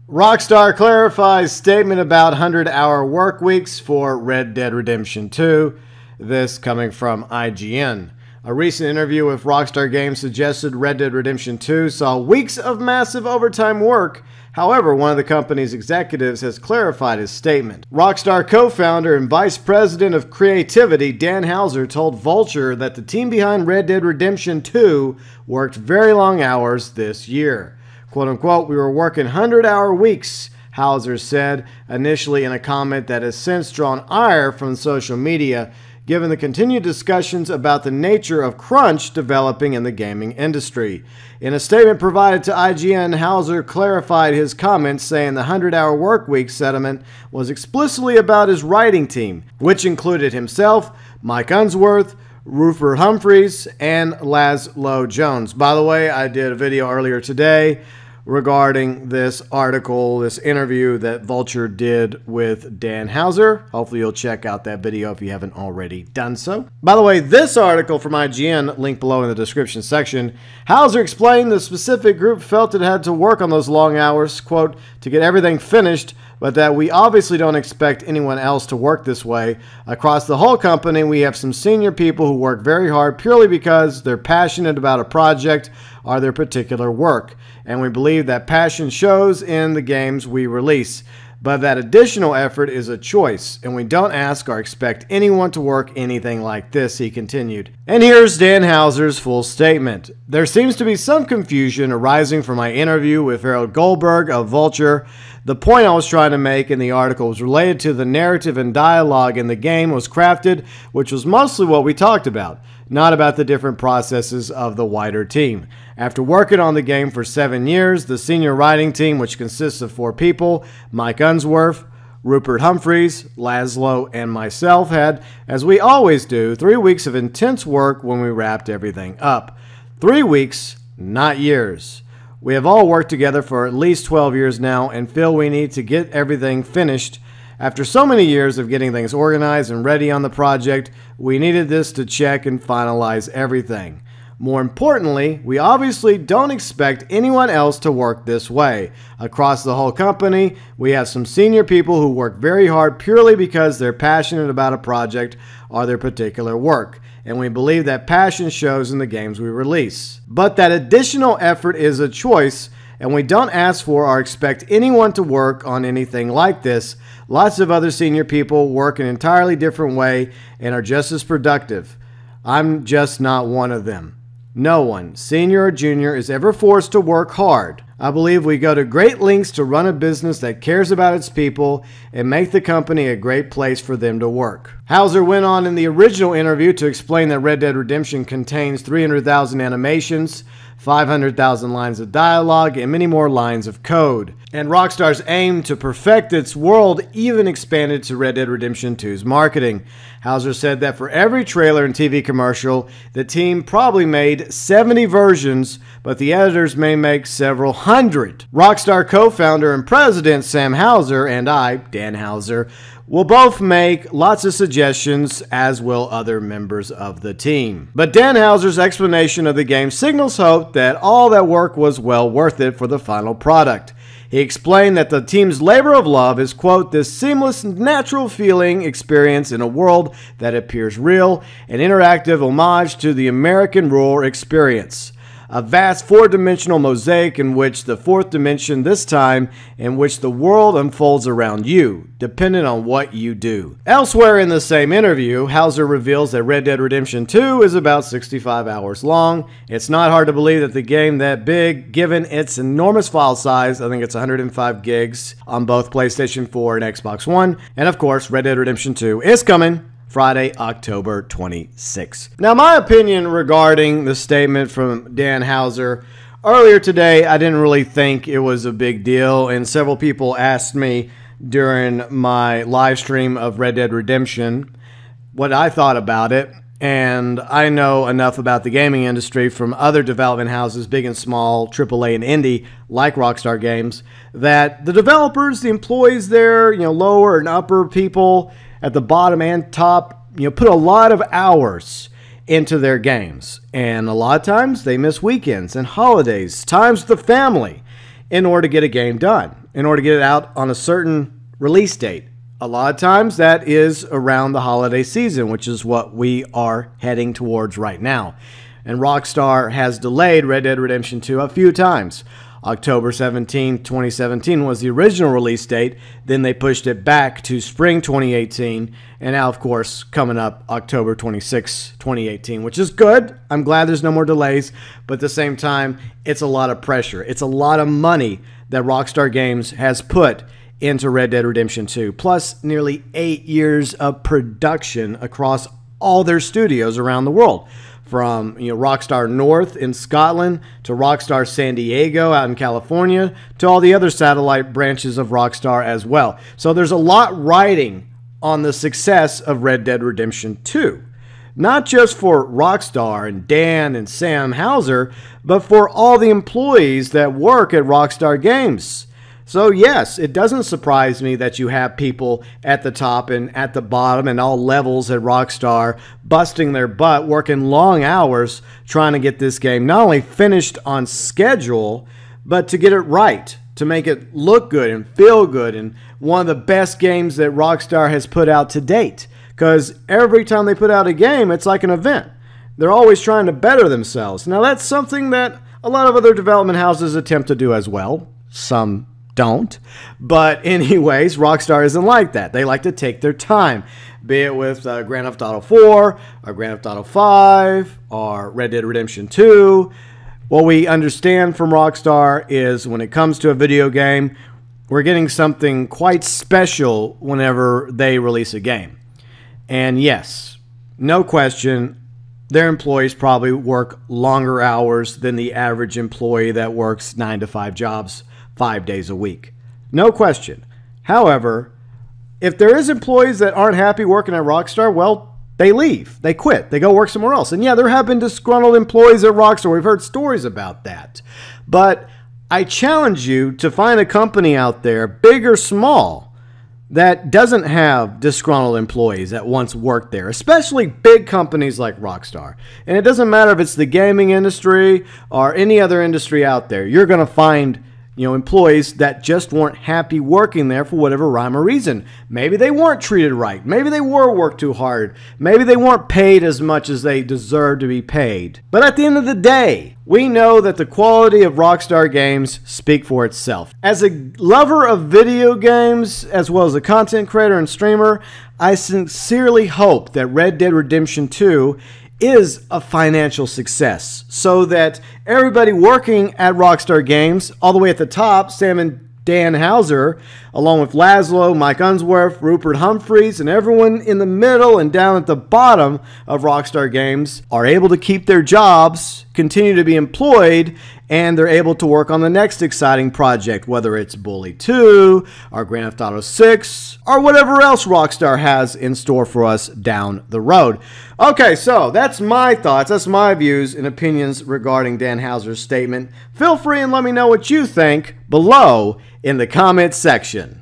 Rockstar clarifies statement about 100-hour work weeks for Red Dead Redemption 2. This coming from IGN. A recent interview with Rockstar Games suggested Red Dead Redemption 2 saw weeks of massive overtime work. However, one of the company's executives has clarified his statement. Rockstar co-founder and vice president of creativity Dan Houser told Vulture that the team behind Red Dead Redemption 2 worked very long hours this year. "Quote-unquote, we were working 100-hour weeks," Houser said, initially in a comment that has since drawn ire from social media, given the continued discussions about the nature of crunch developing in the gaming industry. In a statement provided to IGN, Houser clarified his comments, saying the 100-hour workweek settlement was explicitly about his writing team, which included himself, Mike Unsworth, Rupert Humphreys, and Laszlo Jones. By the way, I did a video earlier today regarding this article, this interview that Vulture did with Dan Houser. Hopefully you'll check out that video if you haven't already done so. By the way, this article from IGN, linked below in the description section, Houser explained the specific group felt it had to work on those long hours, quote, to get everything finished, but that we obviously don't expect anyone else to work this way. Across the whole company, we have some senior people who work very hard purely because they're passionate about a project or their particular work. And we believe that passion shows in the games we release. But that additional effort is a choice, and we don't ask or expect anyone to work anything like this, he continued. And here's Dan Houser's full statement. There seems to be some confusion arising from my interview with Harold Goldberg of Vulture. The point I was trying to make in the article was related to the narrative and dialogue in the game was crafted, which was mostly what we talked about, not about the different processes of the wider team. After working on the game for 7 years, the senior writing team, which consists of 4 people, Mike Unsworth, Rupert Humphreys, Laszlo, and myself, had, as we always do, 3 weeks of intense work when we wrapped everything up. 3 weeks, not years. We have all worked together for at least 12 years now and feel we need to get everything finished. After so many years of getting things organized and ready on the project, we needed this to check and finalize everything. More importantly, we obviously don't expect anyone else to work this way. Across the whole company, we have some senior people who work very hard purely because they're passionate about a project or their particular work. And we believe that passion shows in the games we release. But that additional effort is a choice, and we don't ask for or expect anyone to work on anything like this. Lots of other senior people work an entirely different way and are just as productive. I'm just not one of them. No one, senior or junior, is ever forced to work hard. I believe we go to great lengths to run a business that cares about its people and make the company a great place for them to work. Houser went on in the original interview to explain that Red Dead Redemption contains 300,000 animations, 500,000 lines of dialogue, and many more lines of code. And Rockstar's aim to perfect its world even expanded to Red Dead Redemption 2's marketing. Houser said that for every trailer and TV commercial, the team probably made 70 versions, but the editors may make several hundred. Rockstar co-founder and president Sam Houser and I, Dan Houser, will both make lots of suggestions, as will other members of the team. But Dan Houser's explanation of the game signals hope that all that work was well worth it for the final product. He explained that the team's labor of love is, quote, this seamless, natural feeling experience in a world that appears real, an interactive homage to the American rural experience. A vast 4-dimensional mosaic in which the 4th dimension this time in which the world unfolds around you, depending on what you do. Elsewhere in the same interview, Houser reveals that Red Dead Redemption 2 is about 65 hours long. It's not hard to believe that the game that big, given its enormous file size, I think it's 105 gigs on both PlayStation 4 and Xbox One, and of course Red Dead Redemption 2 is coming Friday, October 26th. Now, my opinion regarding the statement from Dan Houser, earlier today, I didn't really think it was a big deal, and several people asked me during my live stream of Red Dead Redemption what I thought about it, and I know enough about the gaming industry from other development houses, big and small, AAA and indie, like Rockstar Games, that the developers, the employees there, lower and upper people, at the bottom and top, put a lot of hours into their games. And a lot of times they miss weekends and holidays, times with the family, in order to get a game done. in order to get it out on a certain release date. A lot of times that is around the holiday season, which is what we are heading towards right now. And Rockstar has delayed Red Dead Redemption 2 a few times. October 17, 2017 was the original release date. Then they pushed it back to spring 2018. And now, of course, coming up October 26, 2018, which is good. I'm glad there's no more delays. But at the same time, it's a lot of pressure. It's a lot of money that Rockstar Games has put into Red Dead Redemption 2, plus nearly 8 years of production across all their studios around the world. From Rockstar North in Scotland to Rockstar San Diego out in California to all the other satellite branches of Rockstar as well. So there's a lot riding on the success of Red Dead Redemption 2. Not just for Rockstar and Dan and Sam Houser, but for all the employees that work at Rockstar Games. So yes, it doesn't surprise me that you have people at the top and at the bottom and all levels at Rockstar busting their butt, working long hours trying to get this game not only finished on schedule, but to get it right, to make it look good and feel good, and one of the best games that Rockstar has put out to date. Because every time they put out a game, it's like an event. They're always trying to better themselves. Now that's something that a lot of other development houses attempt to do as well. Some don't. But anyways, Rockstar isn't like that. They like to take their time, be it with Grand Theft Auto 4 or Grand Theft Auto 5 or Red Dead Redemption 2. What we understand from Rockstar is when it comes to a video game, we're getting something quite special whenever they release a game. And yes, no question, their employees probably work longer hours than the average employee that works 9 to 5 jobs 5 days a week. No question. However, if there is employees that aren't happy working at Rockstar, well, they leave. They quit. They go work somewhere else. And yeah, there have been disgruntled employees at Rockstar. We've heard stories about that. But I challenge you to find a company out there, big or small, that doesn't have disgruntled employees that once worked there, especially big companies like Rockstar. And it doesn't matter if it's the gaming industry or any other industry out there. You're going to find employees that just weren't happy working there for whatever rhyme or reason. Maybe they weren't treated right. Maybe they were worked too hard. Maybe they weren't paid as much as they deserved to be paid. But at the end of the day, we know that the quality of Rockstar games speak for itself. As a lover of video games, as well as a content creator and streamer, I sincerely hope that Red Dead Redemption 2 is a financial success, so that everybody working at Rockstar Games, all the way at the top, Sam and Dan Houser, along with Laszlo, Mike Unsworth, Rupert Humphreys, and everyone in the middle and down at the bottom of Rockstar Games, are able to keep their jobs, continue to be employed, and they're able to work on the next exciting project, whether it's Bully 2, or Grand Theft Auto 6, or whatever else Rockstar has in store for us down the road. Okay, so that's my thoughts, that's my views and opinions regarding Dan Houser's statement. Feel free and let me know what you think below in the comments section.